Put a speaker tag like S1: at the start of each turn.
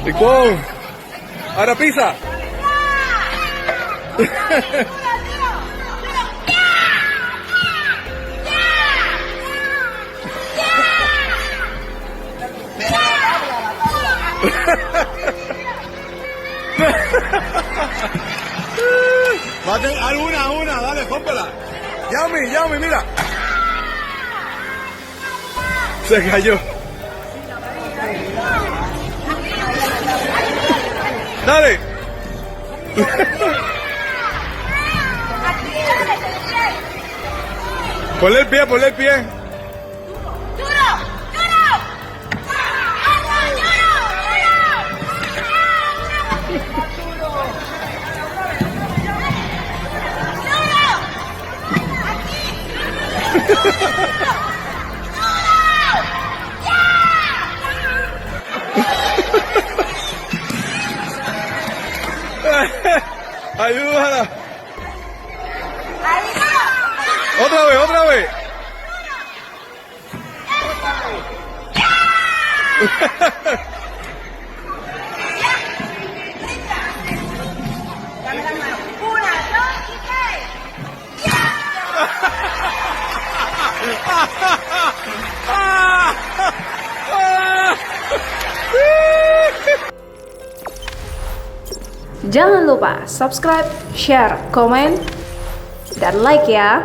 S1: Ikaw! Ara pizza! Mate, una, dale, cómpela. Yami, mira. Se cayó. Dale. Ponle el pie. Ayúdala. Otra vez.
S2: Dame la mano. 1, 2 y 3.
S3: Jangan lupa subscribe, share, komen, dan like ya.